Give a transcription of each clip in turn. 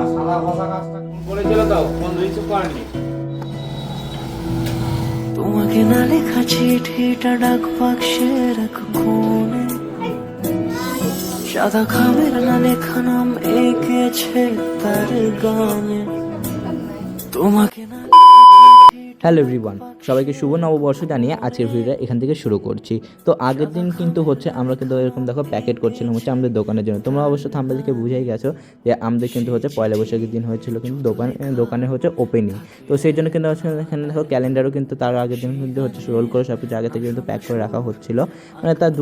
আর সাদা ভাষা কাজটা করেছিল তো ফোন রিসিভ করেনি। তোমাকে না লেখা চিঠিটা ডাক বাক্সের এক কোণে, সাদা খামের না লেখা নাম এঁকেছে তার গানে। তোমাকে না হ্যালো এভরিওয়ান, সবাইকে শুভ নববর্ষ জানিয়ে আজকের ভিডিওটা এখান থেকে শুরু করছি। তো আগের দিন কিন্তু হচ্ছে আমরা কিন্তু এরকম দেখো প্যাকেট করছিলাম হচ্ছে আমাদের দোকানের জন্য। তোমরা অবশ্য থাম্বনেল থেকে বুঝেই গেছো যে আমাদের কিন্তু হচ্ছে পয়লা বৈশাখের দিন হয়েছিল কিন্তু দোকানে হচ্ছে ওপেনিং। তো সেই জন্য কিন্তু হচ্ছে এখানে দেখো ক্যালেন্ডারও কিন্তু তার আগের দিন কিন্তু হচ্ছে রোল করে সব কিছু আগে থেকে কিন্তু প্যাক করে রাখা হচ্ছিলো, মানে তার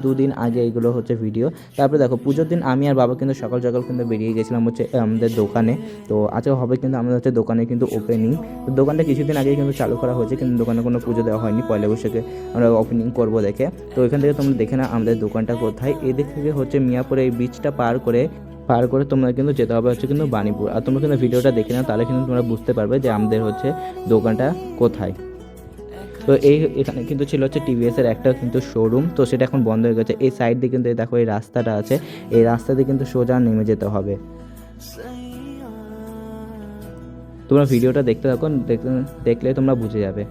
দুদিন আগে এইগুলো হচ্ছে ভিডিও। তারপরে দেখো পুজোর দিন আমি আর বাবা কিন্তু সকাল সকাল কিন্তু বেরিয়ে গেছিলাম হচ্ছে আমাদের দোকানে। তো আজকে হবে কিন্তু আমাদের হচ্ছে দোকানে কিন্তু ওপেনিং। তো দোকানটা কিছুদিন আগে কিন্তু চালু করা হয়েছে, কিন্তু দোকানে কোনো পুজো দেওয়া হয়নি, পয়লা বৈশাখে আমরা ওপেনিং করবো দেখে। তো এখান থেকে তোমরা দেখে না আমাদের দোকানটা কোথায়। এদিক থেকে হচ্ছে মিয়াপুরে এই ব্রিজটা পার করে তোমরা কিন্তু যেতে হবে হচ্ছে কিন্তু বাণীপুর। আর তোমরা কিন্তু ভিডিওটা দেখে নাও, তাহলে কিন্তু তোমরা বুঝতে পারবে যে আমাদের হচ্ছে দোকানটা কোথায়। তো এখানে কিন্তু ছিল হচ্ছে টিভিএস এর একটা কিন্তু শোরুম, তো সেটা এখন বন্ধ হয়ে গেছে। এই সাইড দিয়ে কিন্তু দেখো এই রাস্তাটা আছে, এই রাস্তা দিয়ে কিন্তু সোজা নেমে যেতে হবে। তোমরা ভিডিওটা দেখতে থাকো, দেখলে তোমরা বুঝে যাবে।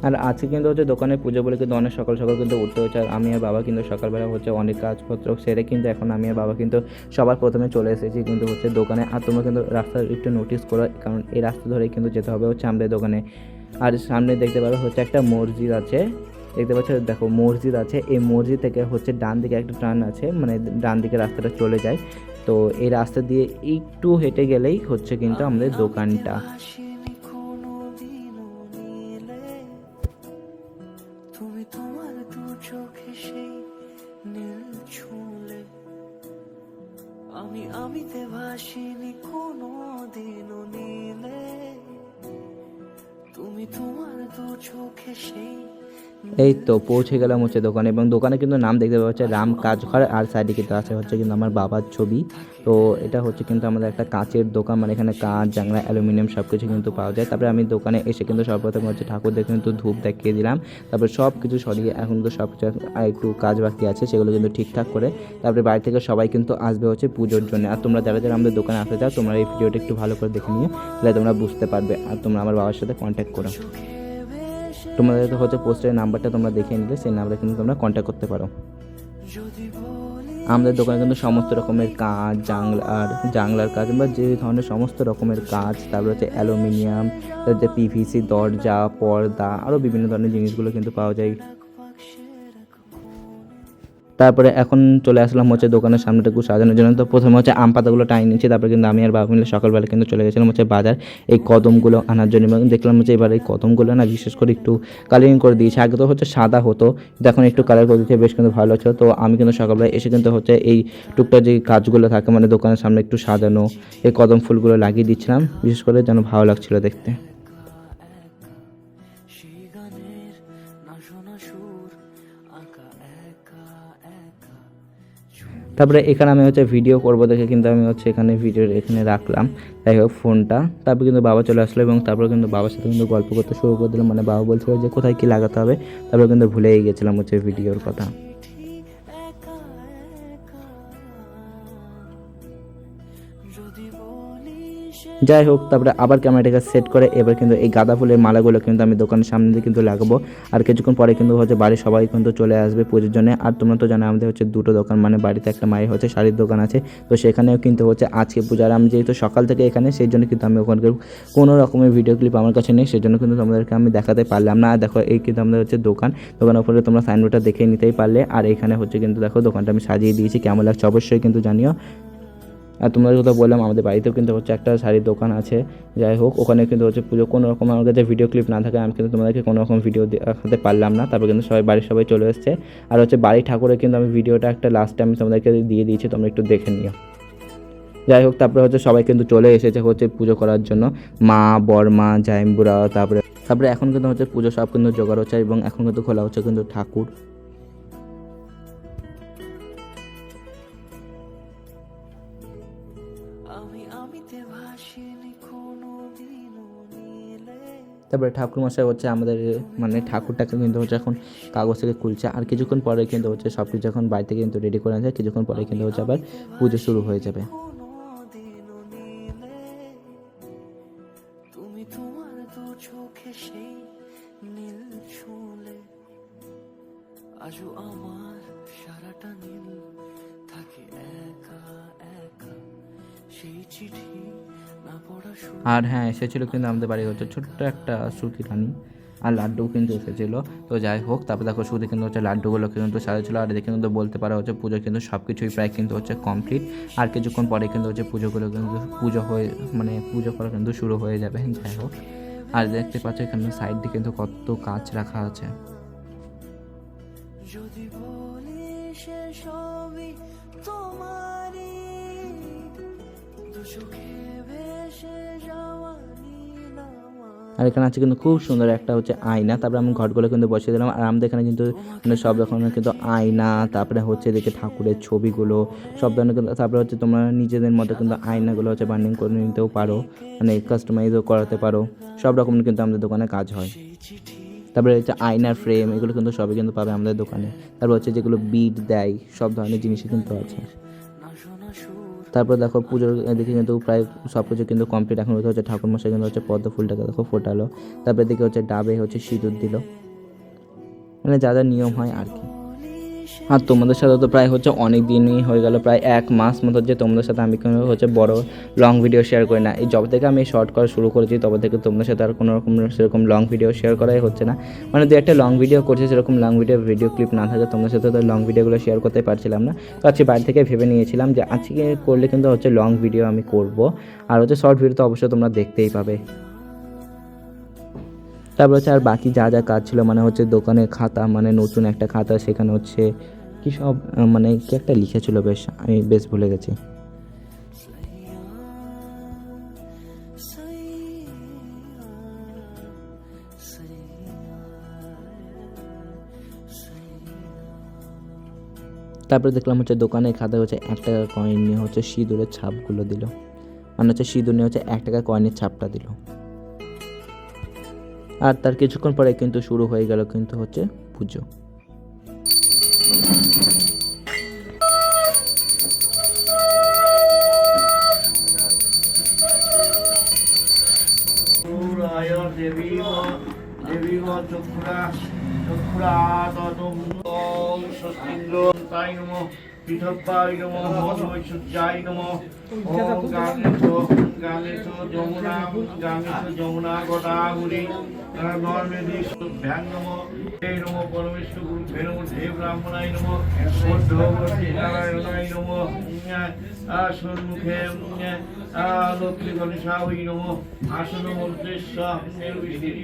আর আজকে কিন্তু হচ্ছে দোকানে পুজো বলে কিন্তু অনেক সকাল সকাল কিন্তু উঠতে হচ্ছে। আর আমি আর বাবা কিন্তু সকালবেলা হচ্ছে অনেক কাজপত্র সেরে কিন্তু এখন আমি আর বাবা কিন্তু সবার প্রথমে চলে এসেছি কিন্তু হচ্ছে দোকানে। আর তোমরা কিন্তু রাস্তা একটু নোটিস করো, কারণ এই রাস্তা ধরেই কিন্তু যেতে হবে হচ্ছে আমাদের দোকানে। আর সামনে দেখতে পারো হচ্ছে একটা মসজিদ আছে, দেখতে পাচ্ছ দেখো মসজিদ আছে। এই মসজিদ থেকে হচ্ছে ডান দিকে একটা টার্ন আছে, মানে ডান দিকে রাস্তাটা চলে যায়। তো এই রাস্তা দিয়ে একটু হেঁটে গেলেই হচ্ছে কিন্তু আমাদের দোকানটা। তুমি তোমার দু চোখে সেই নীল ছুঁলে, আমিতে ভাসিনি কোনো দিনও নীলে, তুমি তোমার দু চোখে সেই। এই তো পৌঁছে গেলাম হচ্ছে দোকানে, এবং দোকানে কিন্তু নাম দেখতে পাওয়া যাচ্ছে রাম কাজঘর। আর সাইডে কিন্তু আছে হচ্ছে কিন্তু আমার বাবার ছবি। তো এটা হচ্ছে কিন্তু আমাদের একটা কাচের দোকান, মানে এখানে কাঁচ জানলা অ্যালুমিনিয়াম সব কিছু কিন্তু পাওয়া যায়। তারপরে আমি দোকানে এসে কিন্তু সর্বপ্রথম হচ্ছে ঠাকুরদের কিন্তু ধূপ দেখিয়ে দিলাম। তারপরে সব কিছু সরিয়ে এখন তো সব কিছু একটু কাজ বাকি আছে, সেগুলো কিন্তু ঠিকঠাক করে তারপরে বাড়ি থেকে সবাই কিন্তু আসবে হচ্ছে পুজোর জন্য। আর তোমরা যারা যারা আমাদের দোকানে আসতে চাও তোমরা এই ভিডিওটা একটু ভালো করে দেখে নিও, তাহলে তোমরা বুঝতে পারবে। আর তোমরা আমার বাবার সাথে কন্ট্যাক্ট করো। তোমাদের তো হচ্ছে পোস্টারের নাম্বারটা তোমরা দেখে নিলে সেই নাম্বারে কিন্তু তোমরা কন্ট্যাক্ট করতে পারো। আমাদের দোকানে কিন্তু সমস্ত রকমের কাঁচ জানলার কাজ বা যে ধরনের সমস্ত রকমের কাজ, তারপর হচ্ছে অ্যালুমিনিয়াম, যে পিভিসি দরজা পর্দা আরও বিভিন্ন ধরনের জিনিসগুলো কিন্তু পাওয়া যায়। তারপরে এখন চলে আসলাম হচ্ছে দোকানের সামনেটা একটু সাজানোর জন্য। তো প্রথমে হচ্ছে আম পাতাগুলো টানিয়ে নিচ্ছি, তারপরে কিন্তু আমি আর বাবা মিলে সকালবেলা কিন্তু চলে গেছিলাম হচ্ছে বাজার এই কদমগুলো আনার জন্য। এবং দেখলাম হচ্ছে এবার এই কদমগুলো না বিশেষ করে একটু কালারিং করে দিয়েছে। আগে তো হচ্ছে সাদা হতো, কিন্তু এখন একটু কালার করে দিয়েছে, বেশ কিন্তু ভালো লাগছে। তো আমি কিন্তু সকালবেলা এসে কিন্তু হচ্ছে এই টুকটাক যে কাজগুলো থাকে মানে দোকানের সামনে একটু সাজানো এই কদম ফুলগুলো লাগিয়ে দিচ্ছিলাম, বিশেষ করে যেন ভালো লাগছিলো দেখতে। তারপরে এখানে আমি হচ্ছে ভিডিও করবো দেখে কিন্তু আমি হচ্ছে এখানে রাখলাম, যাই হোক ফোনটা। তারপর কিন্তু বাবা চলে আসলো, এবং তারপরে কিন্তু বাবার সাথে কিন্তু গল্প করতে শুরু করে দিলাম। মানে বাবা বলছিল যে কোথায় কী লাগাতে হবে, তারপরে কিন্তু ভুলেই গেছিলাম হচ্ছে ভিডিওর কথা। যাই হোক, তারপরে আবার ক্যামেরাটাকে সেট করে এবার কিন্তু এই গাঁদা ফুলের মালাগুলো কিন্তু আমি দোকানের সামনে দিয়ে কিন্তু লাগাবো। আর কিছুক্ষণ পরে কিন্তু হচ্ছে বাড়ির সবাই কিন্তু চলে আসবে পুজোর জন্য। আর তোমরা তো জানো আমাদের হচ্ছে দুটো দোকান, মানে বাড়িতে একটা মায়ের হচ্ছে শাড়ির দোকান আছে, তো সেখানেও কিন্তু হচ্ছে আজকে পূজার আমি যেহেতু সকাল থেকে এখানে, সেই জন্য কিন্তু আমি ওখানকার কোনো রকমের ভিডিও ক্লিপ আমার কাছে নেই, সেই জন্য কিন্তু তোমাদেরকে আমি দেখাতে পারলাম না। আর দেখো এই কিন্তু আমাদের হচ্ছে দোকানের উপরে তোমরা সাইনবোর্ডটা দেখে নিতেই পারলে। আর এখানে হচ্ছে কিন্তু দেখো দোকানটা আমি সাজিয়ে দিয়েছি, কেমন লাগছে অবশ্যই কিন্তু জানিও। আর তোমাদের কথা বললাম আমাদের বাড়িতেও কিন্তু হচ্ছে একটা শাড়ির দোকান আছে। যাই হোক, ওখানে কিন্তু হচ্ছে পুজো কোনো রকম আমার কাছে ভিডিও ক্লিপ না থাকে আমি কিন্তু তোমাদেরকে কোনো রকম ভিডিও দেখাতে পারলাম না। তারপর কিন্তু বাড়ির সবাই চলে এসেছে। আর হচ্ছে বাড়ির ঠাকুরে কিন্তু আমি ভিডিওটা একটা লাস্ট টাইম তোমাদেরকে দিয়ে দিয়েছি, তোমরা একটু দেখে নিও। যাই হোক, তারপরে হচ্ছে সবাই কিন্তু চলে এসেছে হচ্ছে পুজো করার জন্য, মা বড়মা জাইম্বুরা। তারপরে এখন কিন্তু হচ্ছে পুজো সব কিন্তু জোগাড় হচ্ছে, এবং এখন কিন্তু খোলা হচ্ছে কিন্তু ঠাকুর। আমিতে ভাসিনি কোনো দিনও নীলে। তারপরে ঠাকুরমশাই হচ্ছে আমাদের মানে ঠাকুরটাকে কিন্তু হচ্ছে এখন কাগজ থেকে খুলছে, আর কিছুক্ষণ পরে কিন্তু হচ্ছে সব কিছু যখন বাড়িতে কিন্তু রেডি করে আনছে, কিছুক্ষণ পরে কিন্তু হচ্ছে আবার পুজো শুরু হয়ে যাবে। কোনোদিনও নীলে তুমি তোমার দু চোখে সেই নীল ছুঁলে, আজও আমার সারাটা নীল থাকে একা একা, সেই চিঠি না পড়া শুরু। আর হ্যাঁ, এসেছিলো কিন্তু আমাদের বাড়ি হচ্ছে ছোট্ট একটা শ্রুতি রানী, আর লাড্ডু কিন্তু এসেছিলো। তো যাই হোক, তারপর দেখো শ্রুতি কিন্তু হচ্ছে লাড্ডুগুলোকে কিন্তু সাজাচ্ছিলো। আর দেখে কিন্তু বলতে পারা হচ্ছে পুজো কিন্তু সব কিছুই প্রায় কিন্তু হচ্ছে কমপ্লিট। আর কিছুক্ষণ পরে কিন্তু হচ্ছে পুজোগুলো কিন্তু পুজো হয়ে মানে পুজো করা কিন্তু শুরু হয়ে যাবে। যাই হোক, আর দেখতে পাচ্ছ এখানে সাইড দিয়ে কিন্তু কত কাজ রাখা আছে। যদি বলি সে সবই তোমারই, দু চোখে ভেসে যাওয়া নীল আমার। আর এখানে আছে কিন্তু খুব সুন্দর একটা হচ্ছে আয়না। তারপরে আমি ঘটগুলো কিন্তু বসিয়ে দিলাম। আর আমাদের এখানে কিন্তু মানে সব রকমের কিন্তু আয়না, তারপরে হচ্ছে এদিকে ঠাকুরের ছবিগুলো সব ধরনের কিন্তু, তারপরে হচ্ছে তোমরা নিজেদের মতো কিন্তু আয়নাগুলো হচ্ছে বার্নিং করে নিতেও পারো, মানে কাস্টমাইজও করাতে পারো। সব রকমের কিন্তু আমাদের দোকানে কাজ হয়। তারপরে হচ্ছে আয়নার ফ্রেম, এগুলো কিন্তু সবই কিন্তু পাবে আমাদের দোকানে। তারপর হচ্ছে যেগুলো বিট দেয়, সব ধরনের জিনিসই কিন্তু আছে। তারপর দেখো পুজোর এদিকে কিন্তু প্রায় সব কিছু কিন্তু কমপ্লিট। এখন হচ্ছে ঠাকুরমশাই কিন্তু হচ্ছে পদ্ম ফুলটাকে দেখো ফোটালো। তারপর দিকে হচ্ছে ডাবে হচ্ছে সিঁদুর দিল, মানে যা যা নিয়ম হয় আর কি। আর তোমাদের সাথে তো প্রায় হচ্ছে অনেক দিনই হয়ে গেল, প্রায় 1 মাস মতো যে তোমাদের সাথে আমি কোনো হচ্ছে বড় লং ভিডিও শেয়ার করি না। এই যবে থেকে আমি শর্ট করা শুরু করেছি তবে থেকে তোমাদের সাথে আর কোনো রকম সেরকম লং ভিডিও শেয়ার করাই হচ্ছে না। মানে দু একটা লং ভিডিও করছি, সেরকম লং ভিডিও ক্লিপ না থাকে তোমাদের সাথে তো লং ভিডিওগুলো শেয়ার করতে পারছিলাম না। তো আজকে বাড়ি থেকে ভেবে নিয়েছিলাম যে আজকে করলে কিন্তু হচ্ছে লং ভিডিও আমি করব, আর হচ্ছে শর্ট ভিডিও তো অবশ্যই তোমরা দেখতেই পাবে। তারপর হচ্ছে আর বাকি যা যা কাজ ছিল, মানে হচ্ছে দোকানের খাতা, মানে নতুন একটা খাতা, সেখানে হচ্ছে কি সব মানে কি একটা লিখেছিল, বেশ আমি বেশ ভুলে গেছি। তারপরে দেখলাম হচ্ছে দোকানের খাতায় হচ্ছে 1 টাকা কয়েন নিয়ে হচ্ছে সিঁদুরের ছাপগুলো দিল, মানে হচ্ছে সিঁদুর নিয়ে হচ্ছে 1 টাকা কয়েনের ছাপটা দিল। আর তার কিছুক্ষণ পরে কিন্তু শুরু হয়ে গেল কিন্তু হচ্ছে পুজো। পৃথক্পায় নমঃ মহাসূর্যায় নমঃ ওম গাঙ্গেশ যমুনা গোদাবরী নর্মেদেশভ্যাং নমঃ হে নমঃ পরমেশ্বর গুরুভ্যো নমঃ দেব ব্রাহ্মণায় নমঃ মধ্যবর্তী নারায়ণায় নমঃ সম্মুখে লক্ষ্মী গণেশায় নমঃ আসন মন্ত্রেশ্ব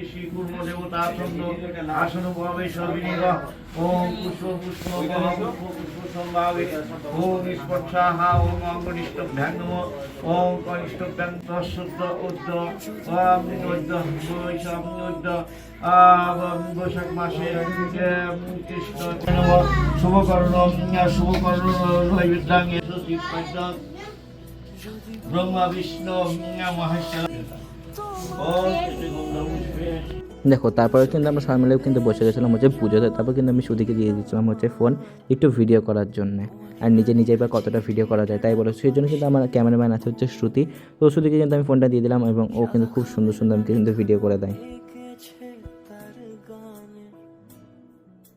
ঋষি কুর্ম দেবতা ছন্দ আসন ভবেশ বিনিগ ওম পুষ্প পুষ্প পুষ্প সম্ভাবে ওম নিষ্পক্ষাহা ওম অঙ্গনিষ্ঠভ্যাং নমঃ ওম কনিষ্ঠভ্যাং তস্যুদ্ধ উদ্ধ ওম নিরুদ্ধ বৈশাখ বৈশাখ মাসে কৃষ্ণ নমঃ শুভকর্ণ নৈবেদ্যাঙ্গে ব্রহ্মা বিষ্ণু মহেশ্বর ওম দেখো। তারপরে কিন্তু আমরা সবাই মিলে কিন্তু বসে গেছিলাম হচ্ছে পুজোতে। তারপর কিন্তু আমি সুদিকে দিয়ে দিচ্ছিলাম হচ্ছে ফোন একটু ভিডিও করার জন্য, আর নিজে এবার কতটা ভিডিও করা যায় তাই বলো, সেই জন্য কিন্তু আমার ক্যামেরাম্যান আছে হচ্ছে শ্রুতি। তো শ্রুতিকে কিন্তু আমি ফোনটা দিয়ে দিলাম এবং ও কিন্তু খুব সুন্দর সুন্দর কিন্তু ভিডিও করে দেয়।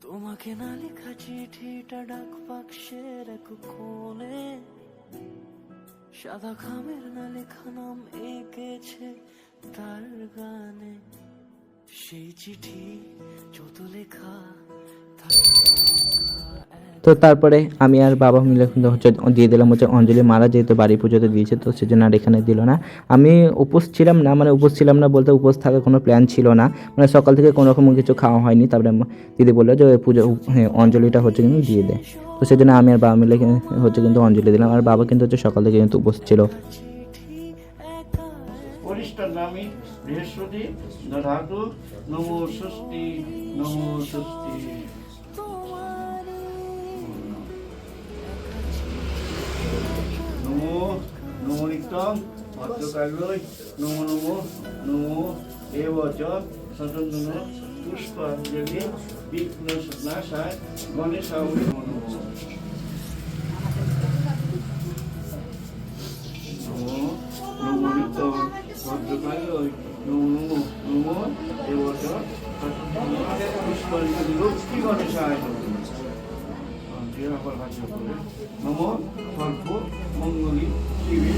তোমাকে না লেখা চিঠিটা ডাক বাক্সের এক কোণে, সাদা খামের না লেখা নাম এঁকেছে তার গানে, সেই চিঠি যত লেখা তো তারপরে আমি আর বাবা মিলে কিন্তু হচ্ছে দিয়ে দিলাম হচ্ছে অঞ্জলি মালা, যেহেতু বাড়ি পুজোতে দিয়েছে তো সেজন্য আর এখানে দিল না। আমি উপোস ছিলাম না, মানে উপোস ছিলাম না বলতে উপোস থাকার কোনো প্ল্যান ছিল না, মানে সকাল থেকে কোনো রকম কিছু খাওয়া হয়নি। তারপরে দিদি বললো যে পুজো অঞ্জলিটা হচ্ছে কিন্তু দিয়ে দেয়, তো সেজন্য আমি আর বাবা মিলে হচ্ছে কিন্তু অঞ্জলি দিলাম। আর বাবা কিন্তু হচ্ছে সকাল থেকে কিন্তু উপোস ছিল। বৃহস্পতি দধাতু নমো ষষ্ঠী নমো ষষ্ঠী নমো নমো নিত্যং ভদ্রকাল্যই নমো নমো নমো এবচ সচন্দন পুষ্পাঞ্জলি বিঘ্ন নাশায় গণেশায় নমো নমো নমো নমো নিত্যং ভদ্রকাল্যই নমো নমো নমো এবচ সচন্দন পুষ্পাঞ্জলি লক্ষ্মী গণেশায় নমো সর্ব মঙ্গলী শিবে।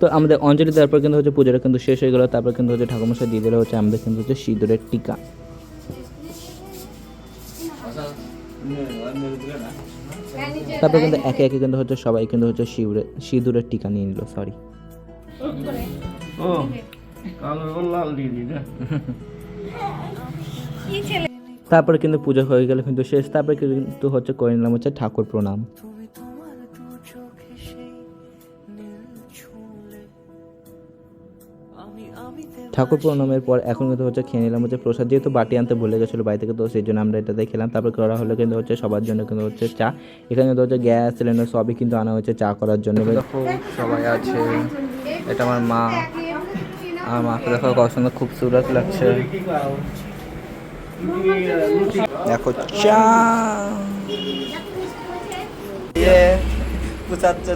তো আমাদের অঞ্জলি দেওয়ার পর কিন্তু হচ্ছে পুজোটা কিন্তু শেষ হয়ে গেলো। তারপর কিন্তু হচ্ছে ঠাকুরমশাই দিয়ে দিলে হচ্ছে আমাদের কিন্তু হচ্ছে সিঁদুরের টিকা। তারপর কিন্তু একে একে কিন্তু হচ্ছে সবাই কিন্তু হচ্ছে সিঁদুরের টিকা নিয়ে নিল। সরি, ও কালো লাল দিয়ে দিই না। তারপরে কিন্তু পুজো হয়ে গেলে কিন্তু শেষ। তারপরে কিন্তু হচ্ছে করে নিলাম হচ্ছে ঠাকুর প্রণাম। তুমি তোমার দু চোখে সেই নীল ছুঁলে আমি ঠাকুর প্রণামের পর এখন কিন্তু হচ্ছে খেয়ে নিলাম হচ্ছে প্রসাদ, যেহেতু বাটি আনতে ভুলে গেছিলো বাড়ি থেকে, তো সেই জন্য আমরা এটাতে খেলাম। তারপর করা হলো কিন্তু হচ্ছে সবার জন্য কিন্তু হচ্ছে চা। এখানে কিন্তু হচ্ছে গ্যাস সিলিন্ডার সবই কিন্তু আনা হয়েছে চা করার জন্য। দেখো সবাই আছে, এটা আমার মা, আমার মাকে দেখো কত সুন্দর খুবসুরত লাগছে। দেখো চা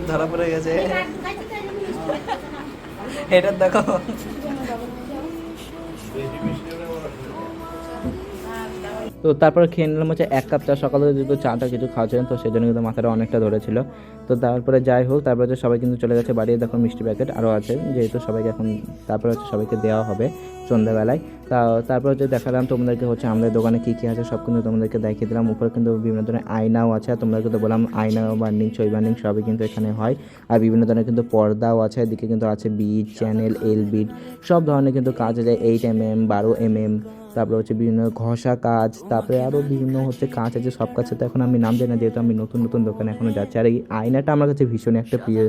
ধরা পড়ে গেছে, এটা দেখো। তো তারপরে খেয়ে নিলাম হচ্ছে 1 কাপ চা। সকালে যেহেতু চাটা কিছু খাওয়া ছিলেন, তো সেই জন্য কিন্তু মাথাটা অনেকটা ধরেছিল। তো তারপরে যাই হোক, তারপরে হচ্ছে সবাই কিন্তু চলে গেছে বাড়ি। দেখো মিষ্টি প্যাকেট আরও আছে, যেহেতু সবাইকে এখন তারপরে হচ্ছে সবাইকে দেওয়া হবে সন্ধ্যাবেলায়। তারপর হচ্ছে দেখালাম তোমাদেরকে হচ্ছে আমাদের দোকানে কী কী আছে সব কিন্তু তোমাদেরকে দেখিয়ে দিলাম। উপরে কিন্তু বিভিন্ন ধরনের আয়নাও আছে, আর তোমাদেরকে তো বললাম আয়না বার্নিং, ছবি বার্নিং সবই কিন্তু এখানে হয়। আর বিভিন্ন ধরনের কিন্তু পর্দাও আছে, এদিকে কিন্তু আছে বিট চ্যানেল, এল বিট, সব ধরনের কিন্তু কাজ আছে। 8mm, 12mm, তারপরে হচ্ছে বিভিন্ন ঘষা কাজ, তারপরে আরও বিভিন্ন হচ্ছে কাজ আছে। সব কাছে তো এখন আমি নাম জানি না, যেহেতু আমি নতুন নতুন দোকানে এখনও যাচ্ছি। আর এই আয়নাটা আমার কাছে ভীষণ একটা প্রিয়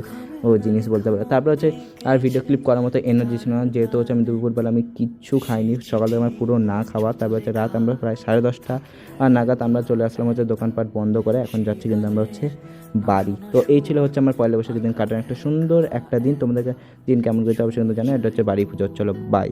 জিনিস বলতে পারে। তারপরে হচ্ছে আর ভিডিও ক্লিপ করার মতো এনার্জি ছিল না, যেহেতু হচ্ছে আমি দুপুরবেলা আমি কিচ্ছু খাইনি, সকালে আমার পুরো না খাওয়া। তারপর হচ্ছে রাত আমরা প্রায় 10:30 নাগাদ আমরা চলে আসলাম হচ্ছে দোকানপাট বন্ধ করে। এখন যাচ্ছি কিন্তু আমরা হচ্ছে বাড়ি। তো এই ছিল হচ্ছে আমার পয়লা বৈশাখের দিন কাটানো একটা সুন্দর একটা দিন। তোমাদেরকে দিন কেমন করেছে অবশ্যই কিন্তু জানো। এটা হচ্ছে বাড়ি পুজো। চলো বাই।